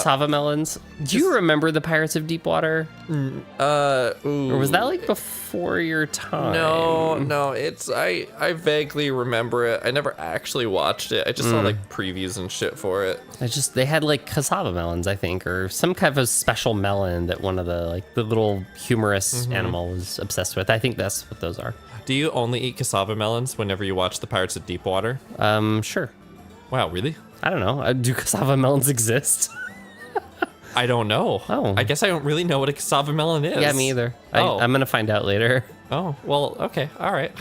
cassava melons. Do you remember the Pirates of Deepwater? Ooh. Or was that like before your time? No, I vaguely remember it. I never actually watched it. I just saw like previews and shit for it. They had like cassava melons, I think, or some kind of a special melon that one of the little humorous animal was obsessed with. I think that's what those are. Do you only eat cassava melons whenever you watch the Pirates of Deepwater? Sure. Wow, really? I don't know. Do cassava melons exist? I don't know. Oh. I guess I don't really know what a cassava melon is. Yeah, me either. Oh. I'm gonna find out later. Oh, well, okay, all right.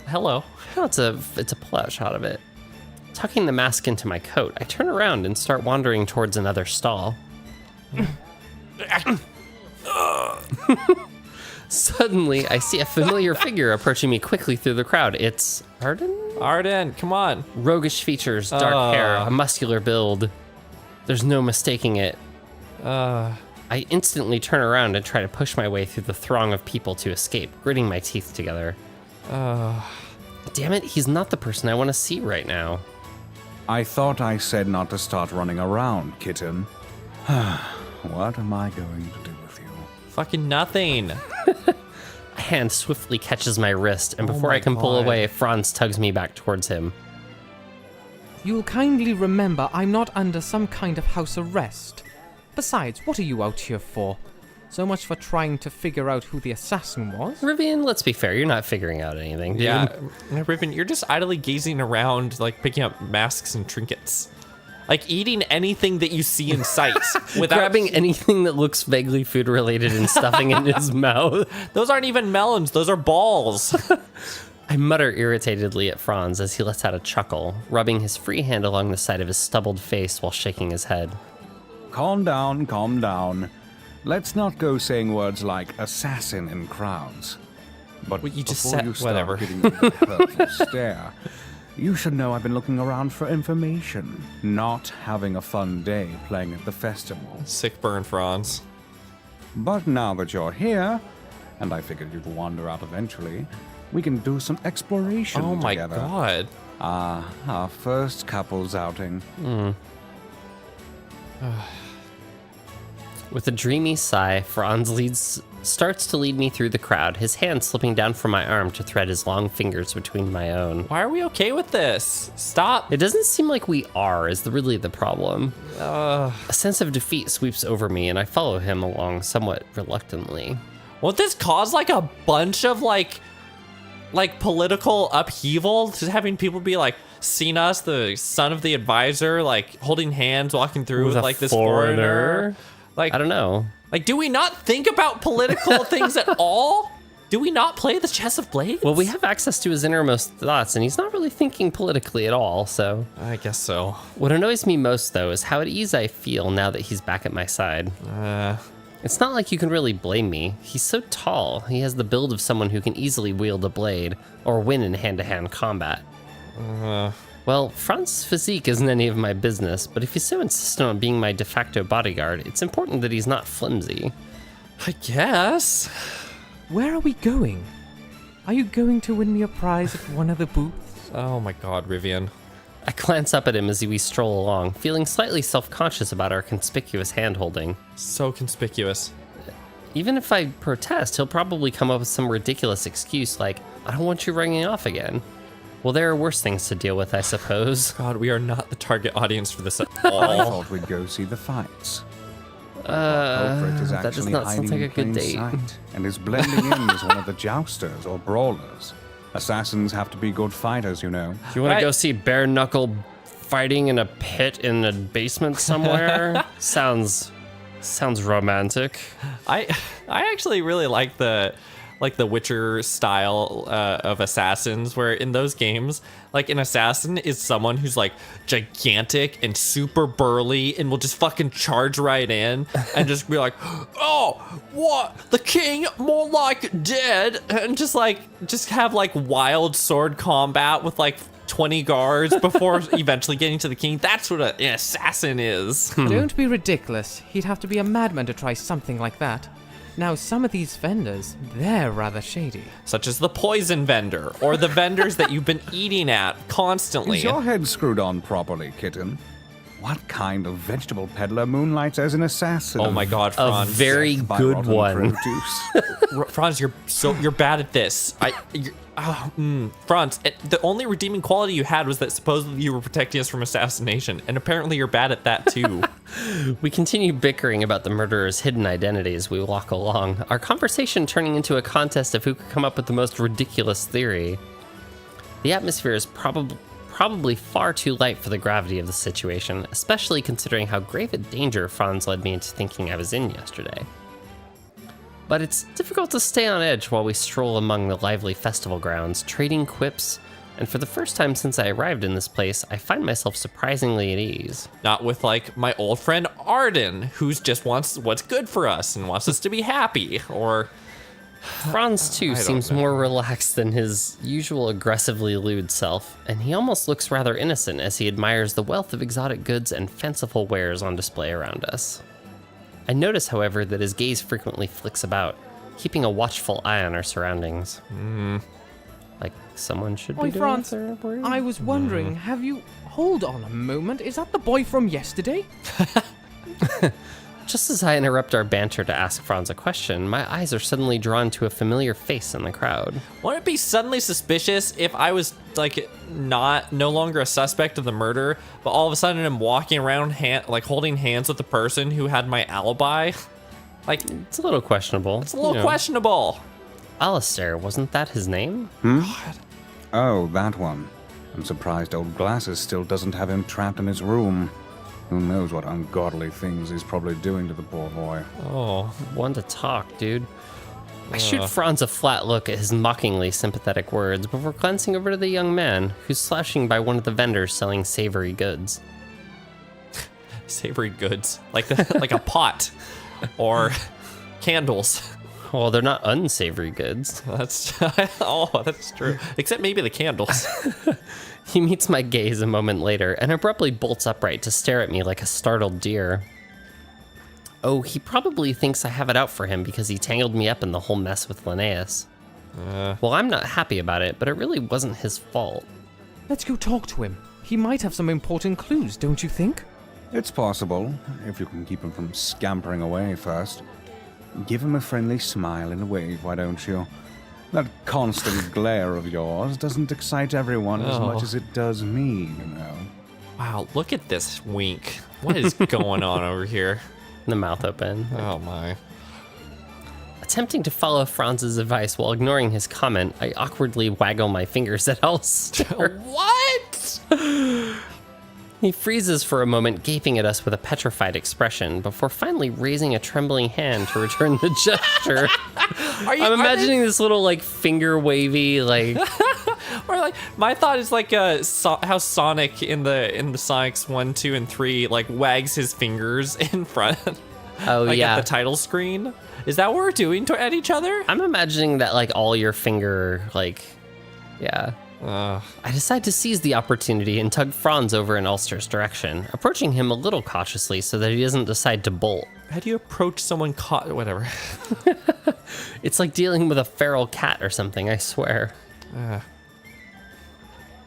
Hello. Oh, it's a pull-out shot of it. Tucking the mask into my coat, I turn around and start wandering towards another stall. Suddenly, I see a familiar figure approaching me quickly through the crowd. It's Arden? Arden, come on. Roguish features, dark hair, a muscular build. There's no mistaking it. I instantly turn around and try to push my way through the throng of people to escape, gritting my teeth together. Damn it, he's not the person I want to see right now. I thought I said not to start running around, kitten. What am I going to do with you? Fucking nothing. A hand swiftly catches my wrist, and before my I can pull God. away, Franz tugs me back towards him. You'll kindly remember I'm not under some kind of house arrest. Besides, what are you out here for? So much for trying to figure out who the assassin was? Rivian, let's be fair, you're not figuring out anything, dude. Yeah, Riven, you're just idly gazing around, like picking up masks and trinkets. Like eating anything that you see in sight without Grabbing anything that looks vaguely food related and stuffing it in his mouth. Those aren't even melons, those are balls. I mutter irritatedly at Franz as he lets out a chuckle, rubbing his free hand along the side of his stubbled face while shaking his head. Calm down, calm down. Let's not go saying words like assassin in crowds. But Well, you just before said- you start whatever. getting that hurtful stare, you should know I've been looking around for information, not having a fun day playing at the festival. Sick burn, Franz. But now that you're here, and I figured you'd wander out eventually, we can do some exploration Oh my together. god. Our first couple's outing. With a dreamy sigh, Franz starts to lead me through the crowd, his hand slipping down from my arm to thread his long fingers between my own. Why are we okay with this? Stop. It doesn't seem like we are, is really the problem. A sense of defeat sweeps over me, and I follow him along somewhat reluctantly. Won't this cause like a bunch of like political upheaval? Just having people be like, seen us, the son of the advisor, like holding hands, walking through with a like this foreigner. Like, I don't know. Like, do we not think about political things at all? Do we not play the chess of blades? Well, we have access to his innermost thoughts, and he's not really thinking politically at all, so... I guess so. What annoys me most, though, is how at ease I feel now that he's back at my side. It's not like you can really blame me. He's so tall. He has the build of someone who can easily wield a blade, or win in hand-to-hand combat. Well, Franz's physique isn't any of my business, but if he's so insistent on being my de facto bodyguard, it's important that he's not flimsy. I guess. Where are we going? Are you going to win me a prize at one of the booths? Oh my god, Rivian. I glance up at him as we stroll along, feeling slightly self-conscious about our conspicuous hand-holding. So conspicuous. Even if I protest, he'll probably come up with some ridiculous excuse like, I don't want you running off again. Well, there are worse things to deal with, I suppose. God, we are not the target audience for this at I all. thought we'd go see the fights. That is does actually not sound hiding like a in good plain date. sight and is blending in as one of the jousters or brawlers. Assassins have to be good fighters, you know. Do you want I- to go see bare knuckle fighting in a pit in a basement somewhere? Sounds romantic. I actually really like the Witcher style of assassins, where in those games, like an assassin is someone who's like gigantic and super burly and will just fucking charge right in and just be like, oh, what? The king? More like dead. And just have like wild sword combat with like 20 guards before eventually getting to the king. That's what an assassin is. Don't be ridiculous. He'd have to be a madman to try something like that. Now, some of these vendors, they're rather shady. Such as the poison vendor, or the vendors that you've been eating at constantly. Is your head screwed on properly, kitten? What kind of vegetable peddler moonlights as an assassin? Oh my God, A Franz. very By good rotten one. produce. Franz, you're bad at this. Franz, the only redeeming quality you had was that supposedly you were protecting us from assassination, and apparently you're bad at that too. We continue bickering about the murderer's hidden identity as we walk along, our conversation turning into a contest of who could come up with the most ridiculous theory. The atmosphere is probably far too light for the gravity of the situation, especially considering how grave a danger Franz led me into thinking I was in yesterday. But it's difficult to stay on edge while we stroll among the lively festival grounds, trading quips, and for the first time since I arrived in this place, I find myself surprisingly at ease. Not with, like, my old friend Arden, who's just wants what's good for us and wants us to be happy, or... Franz, too, I don't seems know. more relaxed than his usual aggressively lewd self, and he almost looks rather innocent as he admires the wealth of exotic goods and fanciful wares on display around us. I notice, however, that his gaze frequently flicks about, keeping a watchful eye on our surroundings. Like someone should be Oi, doing Franz, if they're worried. I was wondering, have you... Hold on a moment, is that the boy from yesterday? Just as I interrupt our banter to ask Franz a question, my eyes are suddenly drawn to a familiar face in the crowd. Wouldn't it be suddenly suspicious if I was, like, no longer a suspect of the murder, but all of a sudden I'm walking around, holding hands with the person who had my alibi? Like, It's a little questionable. it's a little questionable. Alistair, wasn't that his name? Oh, that one. I'm surprised old Glasses still doesn't have him trapped in his room. Who knows what ungodly things he's probably doing to the poor boy. Oh, One to talk, dude. I shoot Franz a flat look at his mockingly sympathetic words before glancing over to the young man, who's slouching by one of the vendors selling savory goods. savory goods. Like like a pot. Or candles. Well, they're not unsavory goods. That's true. Except maybe the candles. He meets my gaze a moment later and abruptly bolts upright to stare at me like a startled deer. Oh, he probably thinks I have it out for him because he tangled me up in the whole mess with Linnaeus. Well, I'm not happy about it, but it really wasn't his fault. Let's go talk to him. He might have some important clues, don't you think? It's possible, if you can keep him from scampering away first. Give him a friendly smile and a wave, why don't you? That constant glare of yours doesn't excite everyone as much as it does me, you know. Wow, look at this wink. What is going on over here? The mouth open. Oh my. Attempting to follow Franz's advice while ignoring his comment, I awkwardly waggle my fingers at Alistair. What? He freezes for a moment, gaping at us with a petrified expression, before finally raising a trembling hand to return the gesture. I'm imagining this little, like, finger wavy, like... Or like my thought is like how Sonic in the Sonics 1, 2, and 3 like wags his fingers in front. Oh, like yeah. at the title screen. Is that what we're doing at each other? I'm imagining that, like, all your finger, like... Yeah. I decide to seize the opportunity and tug Franz over in Ulster's direction, approaching him a little cautiously so that he doesn't decide to bolt. How do you approach someone caught? Whatever. It's like dealing with a feral cat or something, I swear.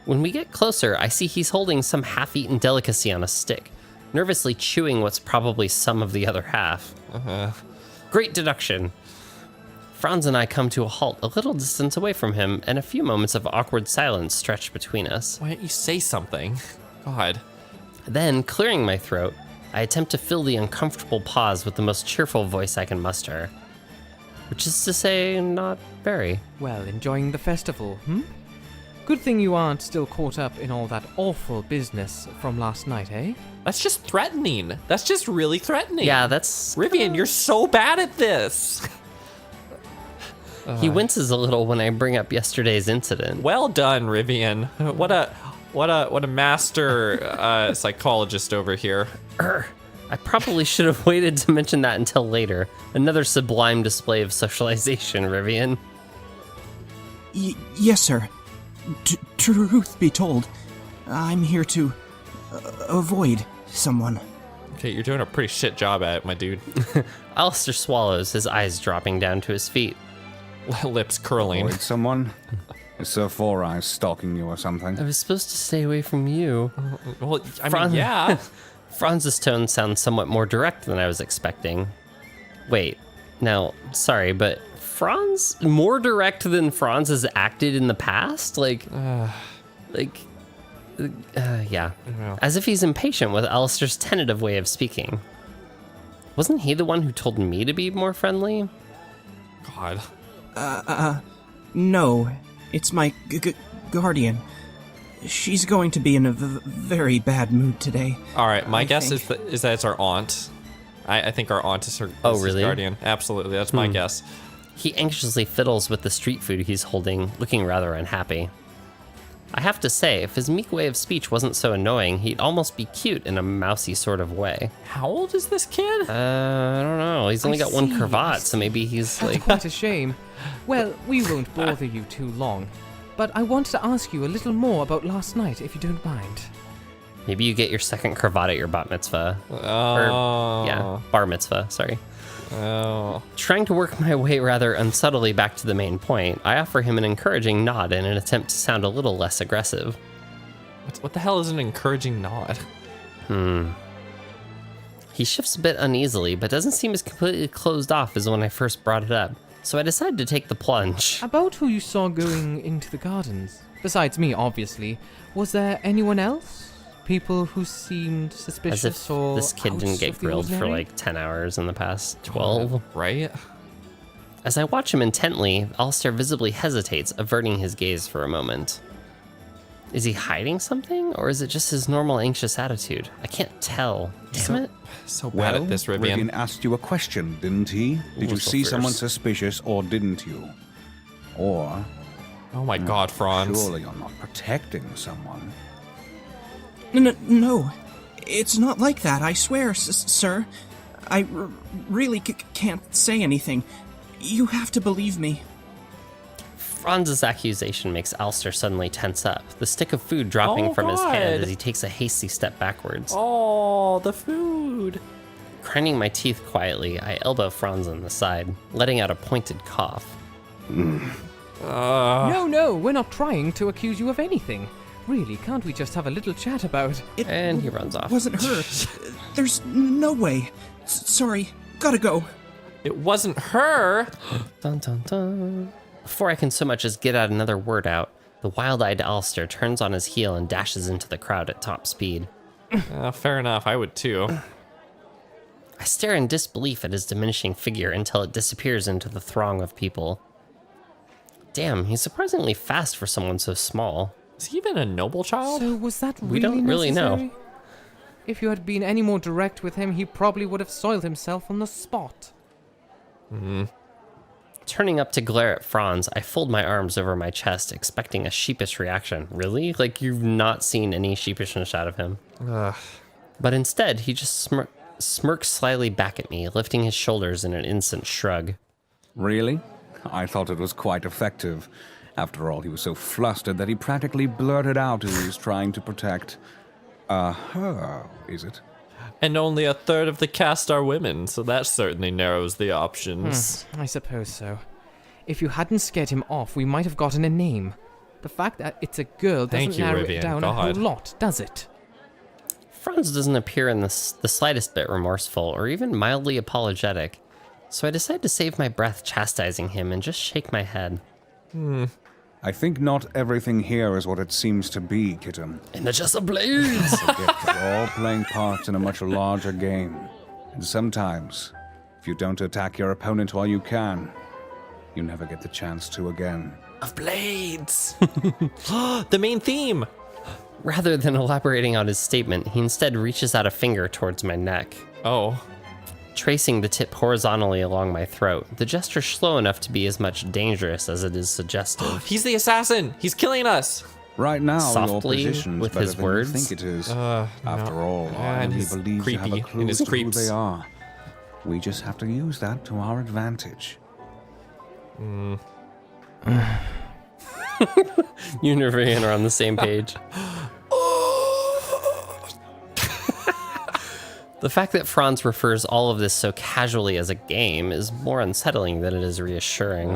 When we get closer, I see he's holding some half-eaten delicacy on a stick, nervously chewing what's probably some of the other half. Great deduction. Franz and I come to a halt a little distance away from him, and a few moments of awkward silence stretch between us. Why don't you say something? God. Then, clearing my throat, I attempt to fill the uncomfortable pause with the most cheerful voice I can muster. Which is to say, not very. Well, enjoying the festival, Good thing you aren't still caught up in all that awful business from last night, eh? That's just threatening. That's just really threatening. Yeah, that's... Rivian, you're so bad at this. He winces a little when I bring up yesterday's incident. Well done, Rivian. What a master psychologist over here. I probably should have waited to mention that until later. Another sublime display of socialization, Rivian. Yes, sir. Truth be told, I'm here to avoid someone. Okay, you're doing a pretty shit job at it, my dude. Alistair swallows, his eyes dropping down to his feet. Lips curling. Avoid someone? Is Sir Four Eyes stalking you or something? I was supposed to stay away from you. Well, I mean, Franz- yeah. Franz's tone sounds somewhat more direct than I was expecting. Wait, now, sorry, but Franz? More direct than Franz has acted in the past? Yeah. As if he's impatient with Alistair's tentative way of speaking. Wasn't he the one who told me to be more friendly? God. No. It's my guardian. She's going to be in a very bad mood today. All right, my guess is that it's our aunt. I think our aunt is her Oh, really? his guardian. Absolutely, that's my guess. He anxiously fiddles with the street food he's holding, looking rather unhappy. I have to say, if his meek way of speech wasn't so annoying, he'd almost be cute in a mousy sort of way. How old is this kid? I don't know. He's only got one cravat, so maybe he's That's like... quite a shame. Well, we won't bother you too long. But I wanted to ask you a little more about last night, if you don't mind. Maybe you get your second cravat at your bat mitzvah. Oh. Bar mitzvah, sorry. Oh. Trying to work my way rather unsubtly back to the main point, I offer him an encouraging nod in an attempt to sound a little less aggressive. What the hell is an encouraging nod? He shifts a bit uneasily, but doesn't seem as completely closed off as when I first brought it up. So I decided to take the plunge. About who you saw going into the gardens. Besides me, obviously. Was there anyone else? People who seemed suspicious As if or this kid didn't out get of the grilled for ordinary? like 10 hours in the past 12. Right? As I watch him intently, Alistair visibly hesitates, averting his gaze for a moment. Is he hiding something, or is it just his normal anxious attitude? I can't tell. Damn it. So bad at this, Rivian. asked you a question, didn't he? Did you Who's the see someone first? suspicious, or didn't you? Or, Oh my God, Franz. surely you're not protecting someone. No. It's not like that, I swear, sir. I really can't say anything. You have to believe me. Franz's accusation makes Alistair suddenly tense up, the stick of food dropping Oh, from his hand God. as he takes a hasty step backwards. Oh, the food. Grinding my teeth quietly, I elbow Franz on the side, letting out a pointed cough. No, we're not trying to accuse you of anything. Really, can't we just have a little chat about... And he runs off. Wasn't her. There's no way. Sorry, gotta go. It wasn't her. Dun dun dun. Before I can so much as get out another word out, the wild-eyed Alistair turns on his heel and dashes into the crowd at top speed. Fair enough, I would too. I stare in disbelief at his diminishing figure until it disappears into the throng of people. Damn, he's surprisingly fast for someone so small. Is he even a noble child? So was that really We don't really know. necessary? If you had been any more direct with him, he probably would have soiled himself on the spot. Turning up to glare at Franz, I fold my arms over my chest, expecting a sheepish reaction. Really? Like you've not seen any sheepishness out of him? But instead, he just smirks slyly back at me, lifting his shoulders in an instant shrug. Really? I thought it was quite effective. After all, he was so flustered that he practically blurted out as he was trying to protect... her, is it? And only a third of the cast are women, so that certainly narrows the options. I suppose so. If you hadn't scared him off, we might have gotten a name. The fact that it's a girl doesn't Thank you, narrow Rivian. it down a whole God. lot, does it? Franz doesn't appear in the slightest bit remorseful or even mildly apologetic, so I decide to save my breath chastising him and just shake my head. I think not everything here is what it seems to be, kitten. In the chest of blades! Forget we're all playing parts in a much larger game. And sometimes, if you don't attack your opponent while you can, you never get the chance to again. Of blades! The main theme! Rather than elaborating on his statement, he instead reaches out a finger towards my neck, Oh. tracing the tip horizontally along my throat, the gesture slow enough to be as much dangerous as it is suggestive. He's the assassin! He's killing us! Right now, Softly, your position's with better his than words? you think it is. No. After all, I And only he's believe you have a creepy, clue and his as to who creeps. they are. We just have to use that to our advantage. You and Rivian are on the same page. The fact that Franz refers all of this so casually as a game is more unsettling than it is reassuring.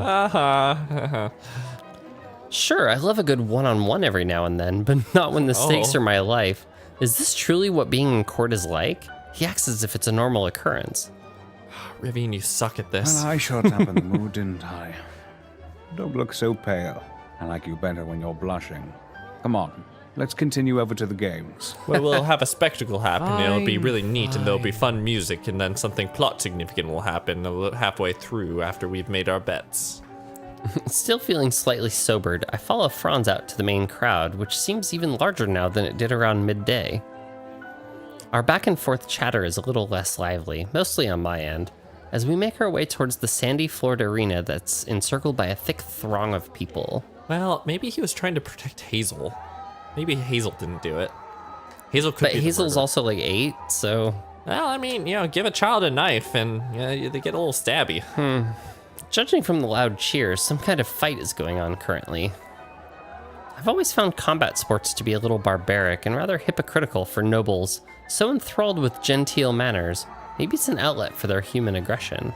Sure, I love a good one-on-one every now and then, but not when the stakes Oh. are my life. Is this truly what being in court is like? He acts as if it's a normal occurrence. Rivian, you suck at this. Well, I showed up in the mood, didn't I? Don't look so pale. I like you better when you're blushing. Come on, let's continue over to the games. Well, we'll have a spectacle happen. It'll be Fine, really neat, and there'll be fine. fun music, and then something plot significant will happen halfway through after we've made our bets. Still feeling slightly sobered, I follow Franz out to the main crowd, which seems even larger now than it did around midday. Our back and forth chatter is a little less lively, mostly on my end, as we make our way towards the sandy floored arena that's encircled by a thick throng of people. Well, maybe he was trying to protect Hazel. Maybe Hazel didn't do it. Hazel could But be the Hazel's murderer. also like 8, so... Well, I mean, give a child a knife and they get a little stabby. Judging from the loud cheers, some kind of fight is going on currently. I've always found combat sports to be a little barbaric and rather hypocritical for nobles, so enthralled with genteel manners. Maybe it's an outlet for their human aggression.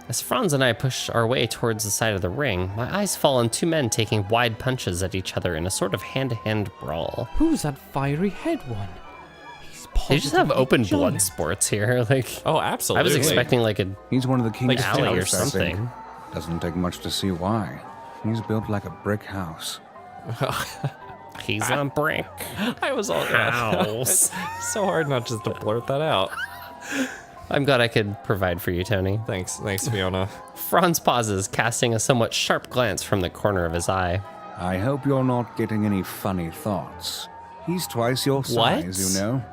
As Franz and I push our way towards the side of the ring, my eyes fall on 2 men taking wide punches at each other in a sort of hand-to-hand brawl. Who's that fiery head one? He's They just have positively open blood giant. sports here, like... Oh, I absolutely. was expecting like a... He's one of the king's Like alley or generals, I think. something. Doesn't take much to see why. He's built like a brick house. He's on brick. I was all House. so hard not just to blurt that out. I'm glad I could provide for you, Tony. Thanks, Fiona. Franz pauses, casting a somewhat sharp glance from the corner of his eye. I hope you're not getting any funny thoughts. He's twice your size, you know.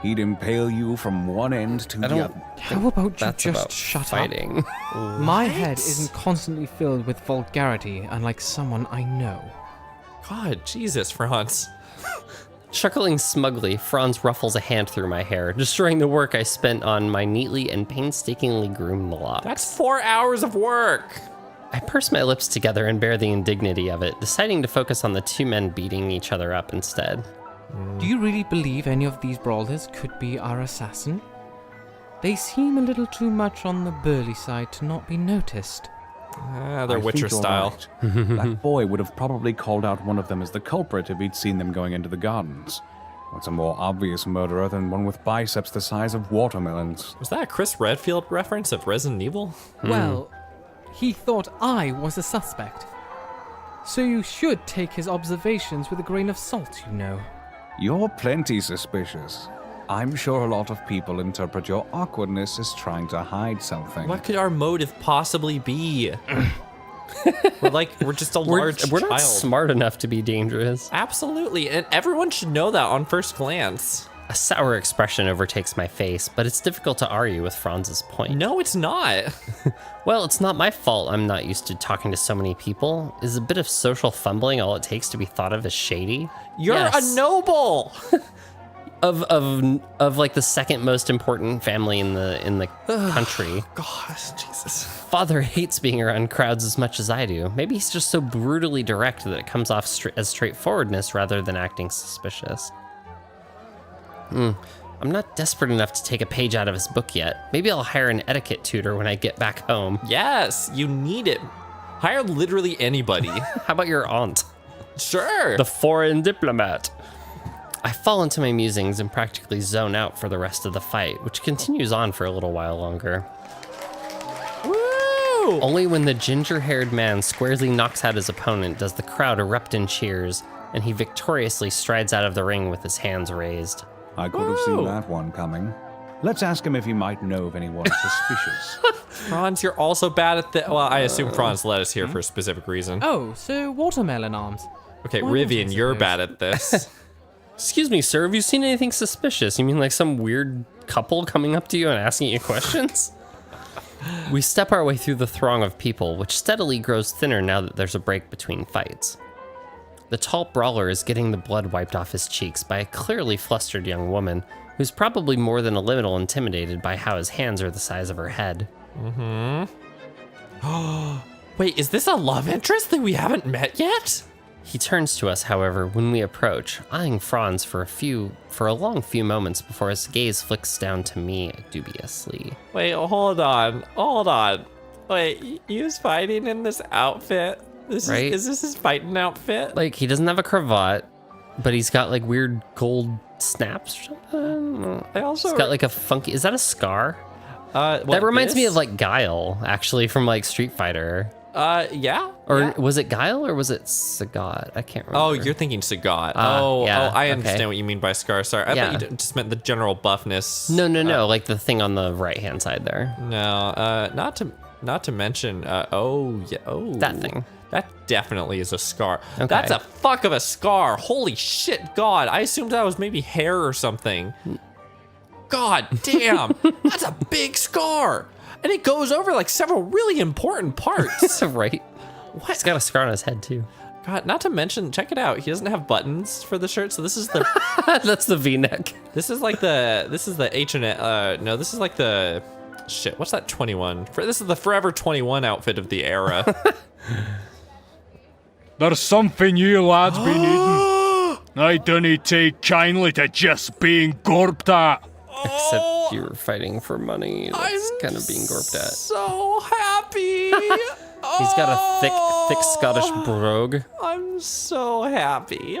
He'd impale you from one end to the don't- other. How about you That's just about shut fighting. up? My head isn't constantly filled with vulgarity, unlike someone I know. God, Jesus, Franz. Chuckling smugly, Franz ruffles a hand through my hair, destroying the work I spent on my neatly and painstakingly groomed locks. That's 4 hours of work. I purse my lips together and bear the indignity of it, deciding to focus on the 2 men beating each other up instead. Do you really believe any of these brawlers could be our assassin? They seem a little too much on the burly side to not be noticed. They're I think Witcher you're style. right. That boy would have probably called out one of them as the culprit if he'd seen them going into the gardens. What's a more obvious murderer than one with biceps the size of watermelons? Was that a Chris Redfield reference of Resident Evil? Well, he thought I was a suspect. So you should take his observations with a grain of salt, you know. You're plenty suspicious. I'm sure a lot of people interpret your awkwardness as trying to hide something. What could our motive possibly be? we're just a large We're child. not smart enough to be dangerous. Absolutely, and everyone should know that on first glance. A sour expression overtakes my face, but it's difficult to argue with Franz's point. No, it's not. Well, it's not my fault I'm not used to talking to so many people. Is a bit of social fumbling all it takes to be thought of as shady? You're Yes. a noble. Of like the second most important family in the country. Gosh, Jesus. Father hates being around crowds as much as I do. Maybe he's just so brutally direct that it comes off as straightforwardness rather than acting suspicious. I'm not desperate enough to take a page out of his book yet. Maybe I'll hire an etiquette tutor when I get back home. Yes, you need it. Hire literally anybody. How about your aunt? Sure. The foreign diplomat. I fall into my musings and practically zone out for the rest of the fight, which continues on for a little while longer. Woo! Only when the ginger-haired man squarely knocks out his opponent does the crowd erupt in cheers, and he victoriously strides out of the ring with his hands raised. I could have seen Woo! that one coming. Let's ask him if he might know of anyone suspicious. Franz, you're also bad at the. Well, I assume Franz led us here for a specific reason. Oh, so watermelon arms. Okay, why not, I Rivian, you're suppose? bad at this. Excuse me, sir, have you seen anything suspicious? You mean like some weird couple coming up to you and asking you questions? We step our way through the throng of people, which steadily grows thinner now that there's a break between fights. The tall brawler is getting the blood wiped off his cheeks by a clearly flustered young woman, who's probably more than a little intimidated by how his hands are the size of her head. Wait, is this a love interest that we haven't met yet? He turns to us, however, when we approach, eyeing Franz for a long few moments before his gaze flicks down to me dubiously. Wait, hold on. Wait, he was fighting in this outfit? Right? Is this his fighting outfit? Like, he doesn't have a cravat, But he's got like weird gold snaps or something. I also He's got like a funky. Is that a scar? what, That reminds me this? of like Guile, actually, from like Street Fighter. Yeah. Or yeah. was it Guile or was it Sagat? I can't remember. Oh, you're thinking Sagat. yeah, I okay. understand what you mean by scar. Sorry, I Yeah. thought you just meant the general buffness. No, like the thing on the right hand side there. No, not to mention. That thing. That definitely is a scar. Okay. That's a fuck of a scar. Holy shit, God! I assumed that was maybe hair or something. God damn, that's a big scar, and it goes over like several really important parts. Right? What? He's got a scar on his head too. God, not to mention, check it out. He doesn't have buttons for the shirt, so this is the That's the V-neck. this is like the H&M. No, this is like the shit. What's that 21? This is the Forever 21 outfit of the era. There's something you lads be needing. I don't take kindly to just being gorped at. Except you're fighting for money. That's kind of being gorped at. So happy. He's got a thick Scottish brogue. I'm so happy.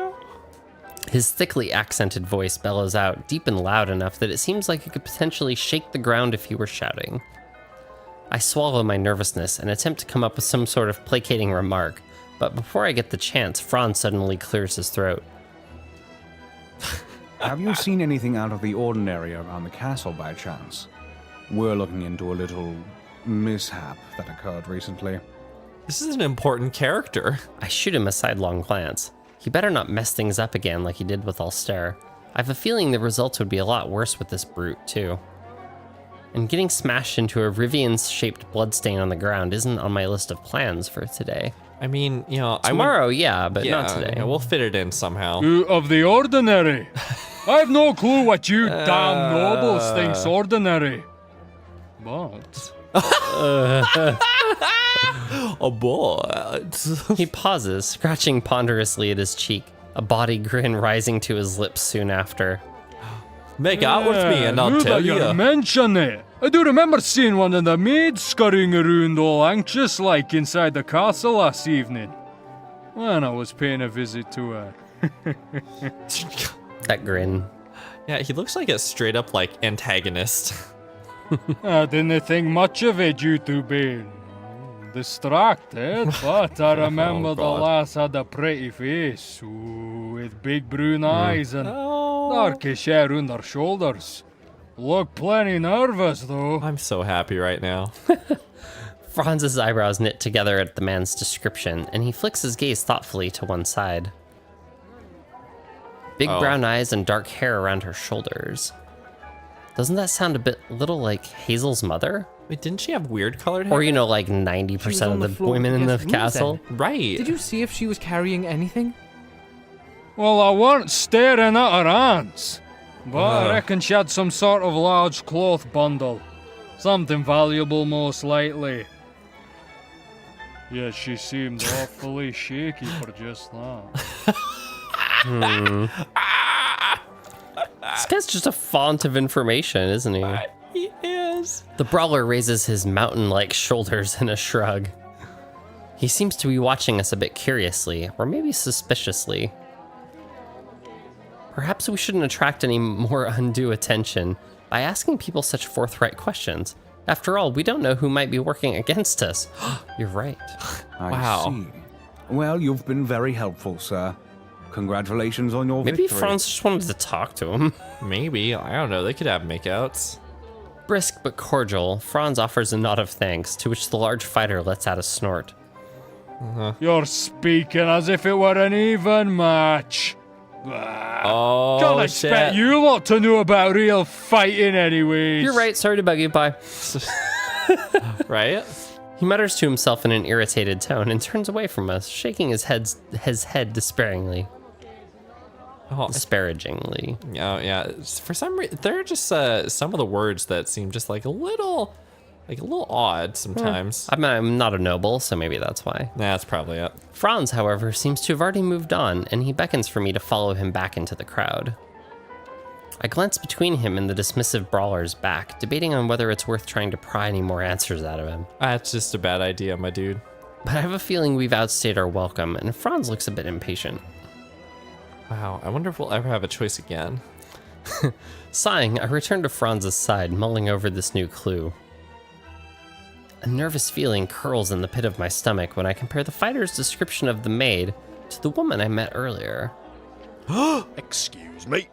His thickly accented voice bellows out, deep and loud enough that it seems like it could potentially shake the ground if he were shouting. I swallow my nervousness and attempt to come up with some sort of placating remark, but before I get the chance, Franz suddenly clears his throat. Have you seen anything out of the ordinary around the castle by chance? We're looking into a little mishap that occurred recently. This is an important character. I shoot him a sidelong glance. He better not mess things up again like he did with Ulster. I have a feeling the results would be a lot worse with this brute, too. And getting smashed into a Rivian-shaped bloodstain on the ground isn't on my list of plans for today. I mean, you know, Tomorrow, yeah, but yeah, not today. yeah, we'll fit it in somehow. Out of the ordinary. I've no clue what you damn nobles think's ordinary. But Oh boy. He pauses, scratching ponderously at his cheek, a bawdy grin rising to his lips soon after. Make out with me and I'll now tell that you you. mention it, I do remember seeing one of the maids scurrying around all anxious like inside the castle last evening. When I was paying a visit to her. That grin. Yeah, he looks like a straight up like antagonist. I didn't think much of it due to being distracted, but I remember the God. lass had a pretty face, with big brown eyes and Oh, darkish hair on her shoulders. Look plenty nervous though. I'm so happy right now. Franz's eyebrows knit together at the man's description, and he flicks his gaze thoughtfully to one side. Big brown eyes and dark hair around her shoulders. Doesn't that sound a little like Hazel's mother? Wait, didn't she have weird colored hair? Or, you know, like 90% on the of the floor women in the against me castle? Right. Did you see if she was carrying anything? Well, I weren't staring at her hands, but I reckon she had some sort of large cloth bundle. Something valuable, most likely. Yeah, she seemed awfully shaky for just that. This guy's just a font of information, isn't he? He is. The brawler raises his mountain-like shoulders in a shrug. He seems to be watching us a bit curiously, or maybe suspiciously. Perhaps we shouldn't attract any more undue attention by asking people such forthright questions. After all, we don't know who might be working against us. You're right. Wow. I see. Well, you've been very helpful, sir. Congratulations on your Maybe victory. Franz just wanted to talk to him. Maybe. I don't know. They could have makeouts. Brisk but cordial, Franz offers a nod of thanks, to which the large fighter lets out a snort. You're speaking as if it were an even match. Oh, Can't expect shit. you lot to know about real fighting anyways. You're right, sorry to bug you, bye. Right? He mutters to himself in an irritated tone and turns away from us, shaking his head despairingly. Oh, Disparagingly. yeah. For some reason, there are just some of the words that seem just like a little odd sometimes. I'm not a noble, so maybe that's why. Nah, that's probably it. Franz, however, seems to have already moved on, and he beckons for me to follow him back into the crowd. I glance between him and the dismissive brawler's back, debating on whether it's worth trying to pry any more answers out of him. That's just a bad idea, my dude. But I have a feeling we've outstayed our welcome, and Franz looks a bit impatient. Wow, I wonder if we'll ever have a choice again. Sighing, I return to Franz's side, mulling over this new clue. A nervous feeling curls in the pit of my stomach when I compare the fighter's description of the maid to the woman I met earlier. Excuse me.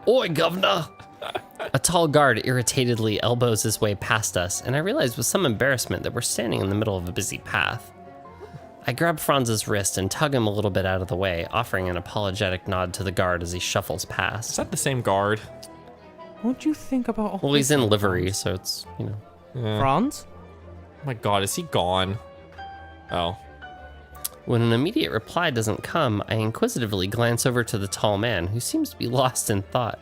Oi, governor! A tall guard irritatedly elbows his way past us, and I realize with some embarrassment that we're standing in the middle of a busy path. I grab Franz's wrist and tug him a little bit out of the way, offering an apologetic nod to the guard as he shuffles Is past. that the same guard? What do you think about all Well, he's this, in livery, so it's, Franz? Oh my god, is he gone? Oh. When an immediate reply doesn't come, I inquisitively glance over to the tall man, who seems to be lost in thought.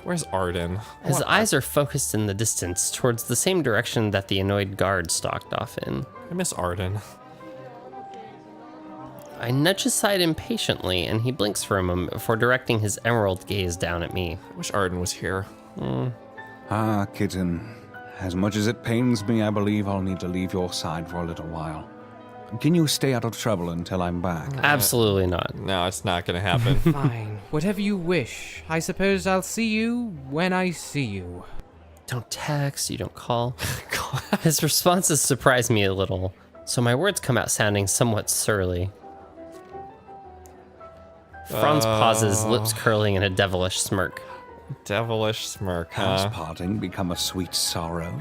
Where's Arden? His eyes are focused in the distance, towards the same direction that the annoyed guard stalked off in. I miss Arden. I nudge aside impatiently, and he blinks for a moment before directing his emerald gaze down at me. I wish Arden was here. Ah, kitten. As much as it pains me, I believe I'll need to leave your side for a little while. Can you stay out of trouble until I'm back? Absolutely not. No, it's not gonna happen. Fine, whatever you wish. I suppose I'll see you when I see you. Don't text, you don't call. His responses surprise me a little, so my words come out sounding somewhat surly. Franz pauses, lips curling in a devilish smirk. Devilish smirk, Has huh? parting become a sweet sorrow?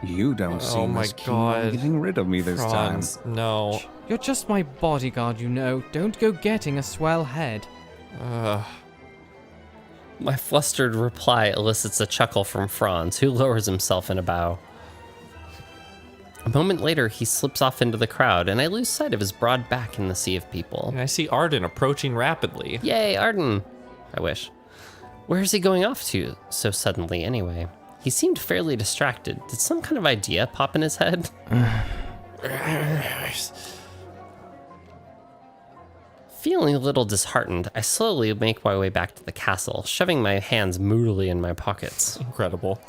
You don't seem my as keen on God. getting rid of me this Franz, time. no. You're just my bodyguard, you know. Don't go getting a swell head. My flustered reply elicits a chuckle from Franz, who lowers himself in a bow. A moment later, he slips off into the crowd, and I lose sight of his broad back in the sea of people. And I see Arden approaching rapidly. Yay, Arden! I wish. Where's he going off to so suddenly, anyway? He seemed fairly distracted. Did some kind of idea pop in his head? Feeling a little disheartened, I slowly make my way back to the castle, shoving my hands moodily in my pockets. Incredible.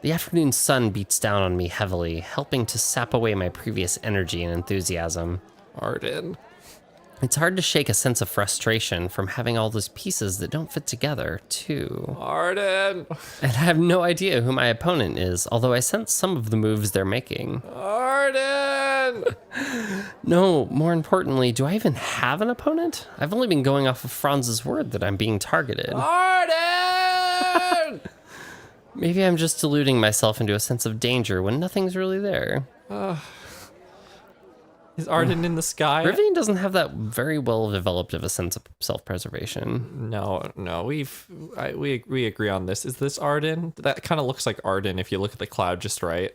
The afternoon sun beats down on me heavily, helping to sap away my previous energy and enthusiasm. Arden. It's hard to shake a sense of frustration from having all those pieces that don't fit together, too. Arden. And I have no idea who my opponent is, although I sense some of the moves they're making. Arden. No, more importantly, do I even have an opponent? I've only been going off of Franz's word that I'm being targeted. Arden. Maybe I'm just deluding myself into a sense of danger when nothing's really there. Is Arden in the sky? Rivian doesn't have that very well developed of a sense of self-preservation. No, we agree on this. Is this Arden? That kind of looks like Arden if you look at the cloud just right.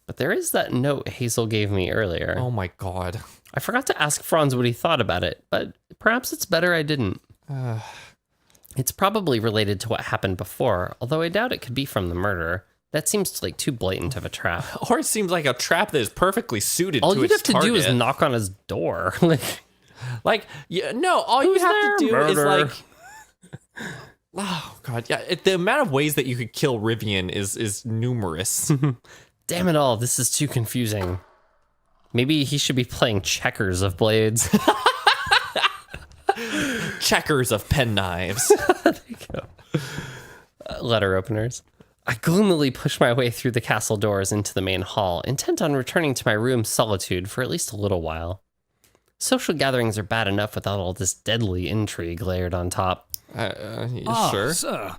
But there is that note Hazel gave me earlier. Oh my god. I forgot to ask Franz what he thought about it, but perhaps it's better I didn't. It's probably related to what happened before, although I doubt it could be from the murder. That seems like too blatant of a trap. Or it seems like a trap that is perfectly suited All to you'd its have to do is target. knock on his door. All you Who's have there? to do Murder. is oh god, yeah. The amount of ways that you could kill Rivian is numerous. Damn it all, this is too confusing. Maybe he should be playing checkers of blades. Checkers of penknives. There you go. Letter openers. I gloomily push my way through the castle doors into the main hall, intent on returning to my room's solitude for at least a little while. Social gatherings are bad enough without all this deadly intrigue layered on top. Sure. Sir.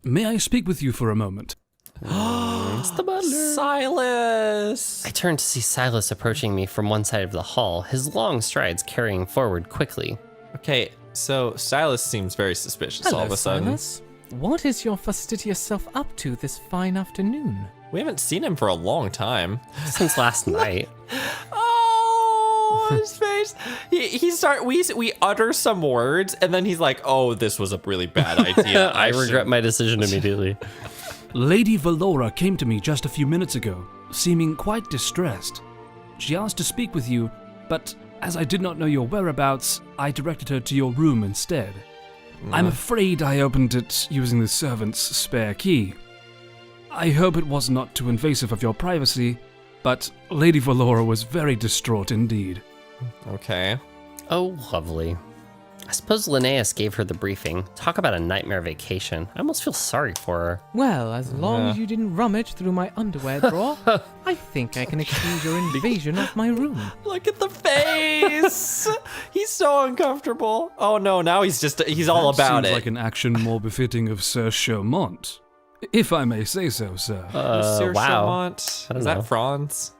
May I speak with you for a moment? It's the butler. Silas. I turn to see Silas approaching me from one side of the hall, his long strides carrying forward quickly. Okay, so Silas seems very suspicious all of a sudden. Silas. What is your fastidious self up to this fine afternoon? We haven't seen him for a long time. Since last night. Oh, his face. We utter some words and then he's like, "Oh, this was a really bad idea." I regret my decision immediately. Lady Valora came to me just a few minutes ago, seeming quite distressed. She asked to speak with you, but as I did not know your whereabouts, I directed her to your room instead. I'm afraid I opened it using the servant's spare key. I hope it was not too invasive of your privacy, but Lady Valora was very distraught indeed. Okay. Oh, lovely. I suppose Linnaeus gave her the briefing. Talk about a nightmare vacation. I almost feel sorry for her. Well, as long as you didn't rummage through my underwear drawer, I think I can excuse your invasion of my room. Look at the face. He's so uncomfortable. Oh no, now he's all about Seems it. like an action more befitting of Sir Chaumont. If I may say so, sir. Sir wow. Chaumont. I don't Is know. that Franz?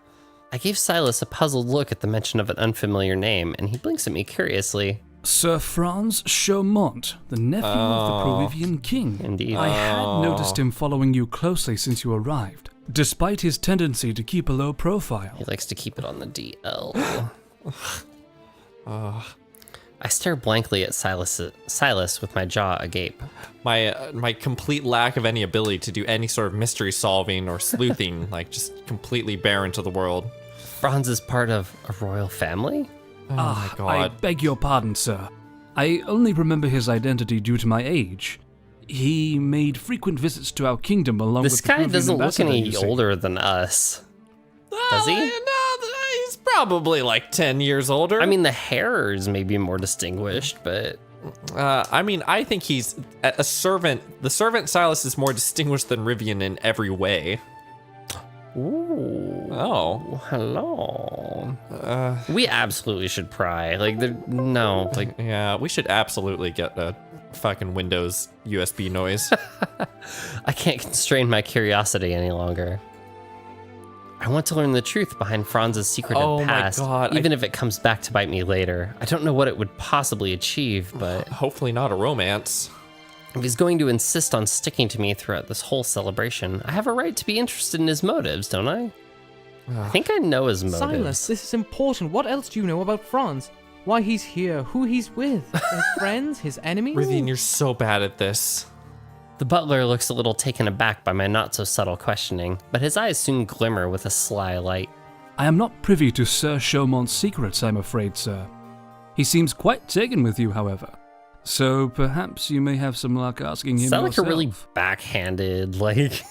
I gave Silas a puzzled look at the mention of an unfamiliar name, and he blinks at me curiously. Sir Franz Chaumont, the nephew of the Peruvian king. Indeed. I had noticed him following you closely since you arrived, despite his tendency to keep a low profile. He likes to keep it on the DL. I stare blankly at Silas with my jaw agape. My complete lack of any ability to do any sort of mystery solving or sleuthing, like just completely barren to the world. Franz is part of a royal family? Oh my I god. beg your pardon, sir. I only remember his identity due to my age. He made frequent visits to our kingdom along This with the guy Peruvian doesn't look ambassador, any you see. older than us. Does he? No, he's probably like 10 years older. I mean, the hair is maybe more distinguished, but I think he's a servant. The servant Silas is more distinguished than Rivian in every way. ooh, Oh. hello. We absolutely should pry. Like, no, like, Yeah, we should absolutely get a fucking Windows USB noise. I can't constrain my curiosity any longer. I want to learn the truth behind Franz's secretive Oh my past, God, even if it comes back to bite me later. I don't know what it would possibly achieve, but Hopefully not a romance. if he's going to insist on sticking to me throughout this whole celebration, I have a right to be interested in his motives, don't I? I think I know his motives. Silas, this is important. What else do you know about Franz? Why he's here, who he's with, his friends, his enemies? Rivian, you're so bad at this. The butler looks a little taken aback by my not-so-subtle questioning, but his eyes soon glimmer with a sly light. I am not privy to Sir Chaumont's secrets, I'm afraid, sir. He seems quite taken with you, however. So perhaps you may have some luck asking him Sound like a yourself. really backhanded, like...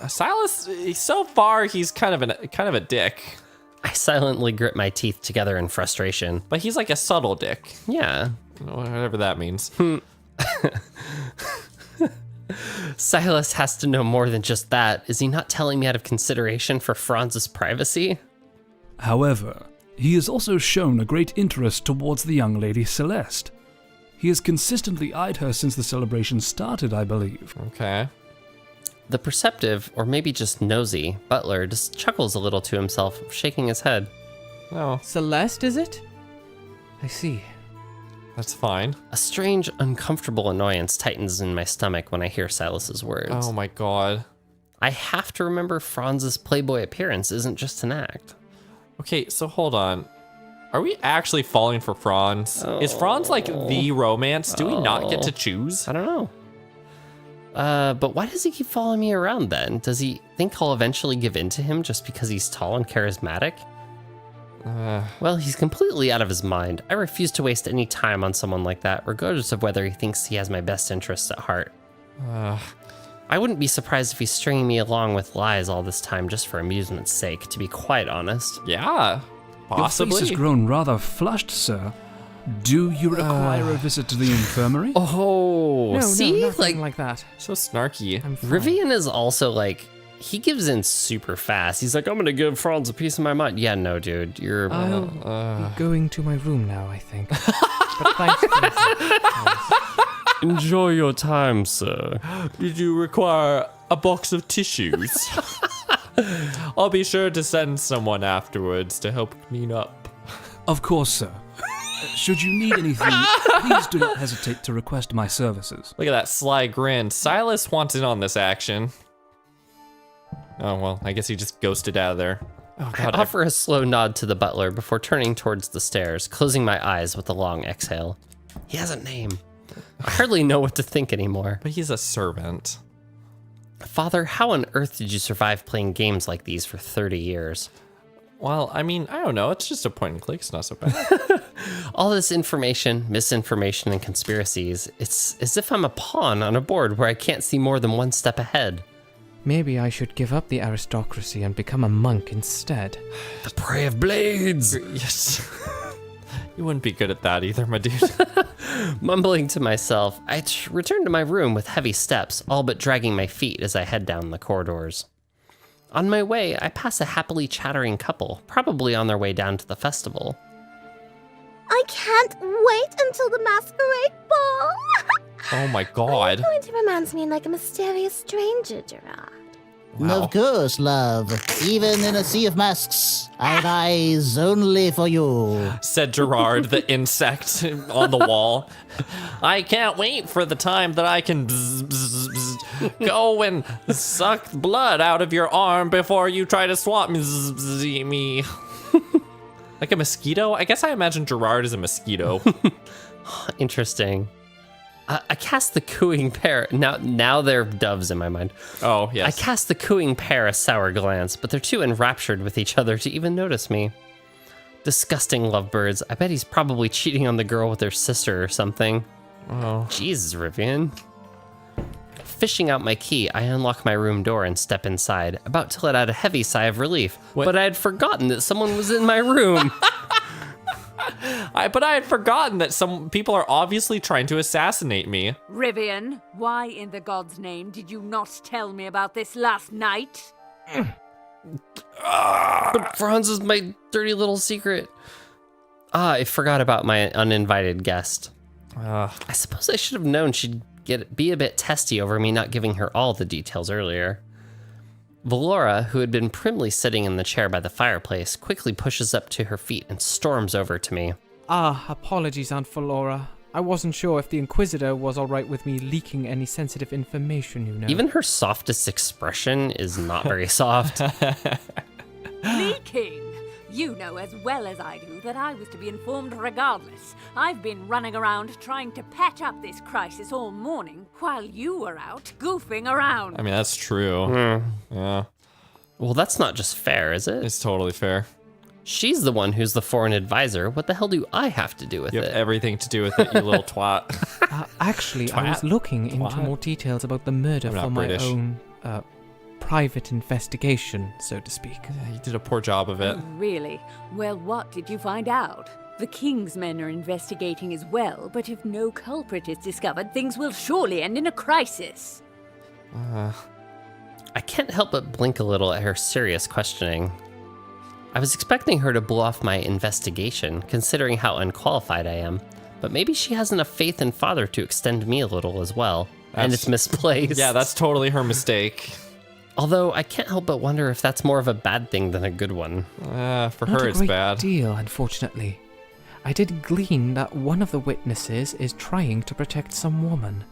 Silas, so far, he's kind of a dick. I silently grit my teeth together in frustration. But he's like a subtle dick. Yeah. Whatever that means. Silas has to know more than just that. Is he not telling me out of consideration for Franz's privacy? However, he has also shown a great interest towards the young lady Celeste. He has consistently eyed her since the celebration started, I believe. Okay. The perceptive, or maybe just nosy, butler just chuckles a little to himself, shaking his head. No, Celeste, is it? I see. that's fine. A strange, uncomfortable annoyance tightens in my stomach when I hear Silas's words. Oh my god. I have to remember Franz's playboy appearance isn't just an act. Okay, so hold on. Are we actually falling for Franz? Is Franz like the romance? Do we not get to choose? I don't know. But why does he keep following me around then? Does he think I'll eventually give in to him just because he's tall and charismatic? Well, he's completely out of his mind. I refuse to waste any time on someone like that, regardless of whether he thinks he has my best interests at heart. I wouldn't be surprised if he's stringing me along with lies all this time just for amusement's sake, to be quite honest. Yeah, Your possibly. face has grown rather flushed, sir. Do you require a visit to the infirmary? Oh, No, see? no, nothing like that. So snarky. I'm fine. Rivian is also like, he gives in super fast. He's like, I'm gonna give Franz a piece of my mind. Yeah, no, dude, you're... I'll be going to my room now, I think. But thanks for listening. Enjoy your time, sir. Did you require a box of tissues? I'll be sure to send someone afterwards to help clean up. Of course, sir. Should you need anything, please do not hesitate to request my services. Look at that sly grin. Silas wants in on this action. Oh, well, I guess he just ghosted out of there. Oh, I God. offer a slow nod to the butler before turning towards the stairs, closing my eyes with a long exhale. He has a name. I hardly know what to think anymore. But he's a servant. Father, how on earth did you survive playing games like these for 30 years? Well, I mean, I don't know. It's just a point and click. It's not so bad. All this information, misinformation, and conspiracies, it's as if I'm a pawn on a board where I can't see more than one step ahead. Maybe I should give up the aristocracy and become a monk instead. The prey of blades! Yes. You wouldn't be good at that either, my dude. Mumbling to myself, I return to my room with heavy steps, all but dragging my feet as I head down the corridors. On my way, I pass a happily chattering couple, probably on their way down to the festival. I can't wait until the masquerade ball. Oh my Are you god. going to romance me like a mysterious stranger, Gerard? Wow. Of course, love. Even in a sea of masks, I have eyes only for you. Said Gerard, the insect on the wall. I can't wait for the time that I can go and suck blood out of your arm before you try to swap me. Like a mosquito? I guess I imagine Gerard is a mosquito. Interesting. I cast the cooing pair. Now they're doves in my mind. Oh, yes. I cast the cooing pair a sour glance, but they're too enraptured with each other to even notice me. Disgusting lovebirds. I bet he's probably cheating on the girl with her sister or something. Oh. Jesus, Rivian. Fishing out my key, I unlock my room door and step inside, about to let out a heavy sigh of relief. What? But I had forgotten that someone was in my room. But I had forgotten that some people are obviously trying to assassinate me. Rivian, why in the god's name did you not tell me about this last night? But Franz is my dirty little secret. I forgot about my uninvited guest. I suppose I should have known she'd be a bit testy over me not giving her all the details earlier. Valora, who had been primly sitting in the chair by the fireplace, quickly pushes up to her feet and storms over to me. Apologies, Aunt Valora. I wasn't sure if the Inquisitor was alright with me leaking any sensitive information, you know. Even her softest expression is not very soft. Leaking! You know as well as I do that I was to be informed regardless. I've been running around trying to patch up this crisis all morning while you were out goofing around. I mean, that's true. Yeah, Well, that's not just fair, is it? it's totally fair. She's the one who's the foreign advisor. What the hell do I have to do with You have it? everything to do with it, you little twat. Actually, I was Twat. looking into Twat. more details about the murder I'm for not my British. own, private investigation, so to speak. You did a poor job of it. Really? Well, what did you find out? The King's men are investigating as well, but if no culprit is discovered, things will surely end in a crisis. I can't help but blink a little at her serious questioning. I was expecting her to blow off my investigation, considering how unqualified I am, but maybe she has enough faith in Father to extend me a little as well, and it's misplaced. Yeah, that's totally her mistake. Although I can't help but wonder if that's more of a bad thing than a good one. For Not her, a it's great bad. deal, unfortunately. I did glean that one of the witnesses is trying to protect some woman,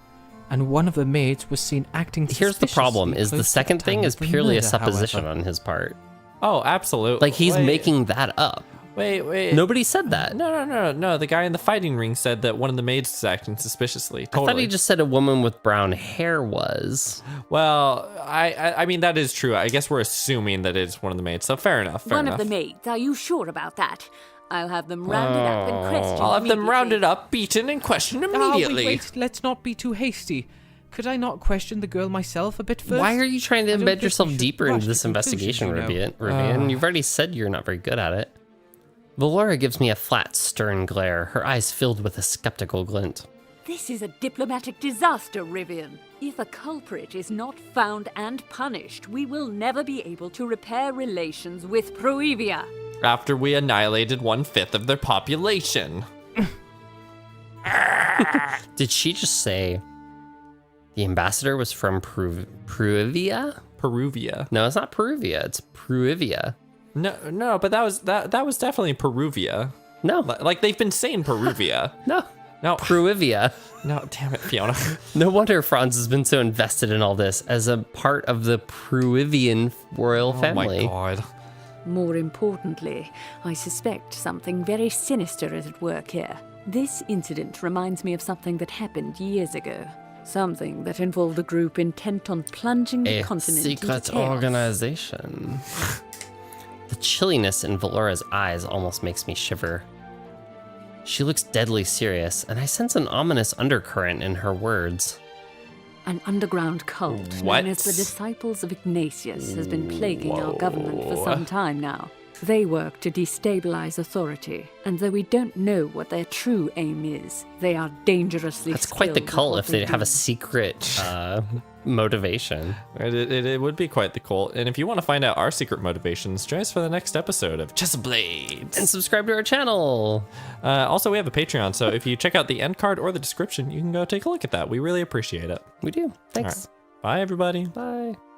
and one of the maids was seen acting Here's the problem: suspiciously is the close to second the thing time is of the purely a murder, supposition however. on his part. Oh, absolutely. Like he's Wait, making that up. Wait. Nobody said that. No. The guy in the fighting ring said that one of the maids was acting suspiciously. I Totally. thought he just said a woman with brown hair was. Well, I mean, that is true. I guess we're assuming that it's one of the maids, so fair enough. One of the maids, are you sure about that? I'll have them rounded up and questioned I'll have them immediately. rounded up, beaten, and questioned immediately. Wait, let's not be too hasty. Could I not question the girl myself a bit first? Why are you trying to I don't embed think we yourself should deeper rush into to this investigation, conclusions, Rivian? You've already said you're not very good at it. Valora gives me a flat, stern glare, her eyes filled with a skeptical glint. This is a diplomatic disaster, Rivian. If a culprit is not found and punished, we will never be able to repair relations with Proevia. After we annihilated 1/5 of their population. Did she just say the ambassador was from Proevia? Peruvia. No, it's not Peruvia. It's Proevia. No, but that was definitely Peruvia. No, Like they've been saying Peruvia. no, No, Proevia. no, damn it, Fiona. No wonder Franz has been so invested in all this as a part of the Proevian royal family. Oh my god. More importantly, I suspect something very sinister is at work here. This incident reminds me of something that happened years ago. Something that involved a group intent on plunging the A continent into secret chaos. organization. The chilliness in Valora's eyes almost makes me shiver. She looks deadly serious, and I sense an ominous undercurrent in her words. An underground cult What? known as the Disciples of Ignatius has been plaguing our government for some time now. They work to destabilize authority, and though we don't know what their true aim is, they are dangerously That's quite the skilled at cult what if they have do. a secret motivation. It would be quite the cult. And if you want to find out our secret motivations, join us for the next episode of Chess Blades. And subscribe to our channel. Also, we have a Patreon, so if you check out the end card or the description, you can go take a look at that. We really appreciate it. We do. Thanks. All right. Bye, everybody. Bye.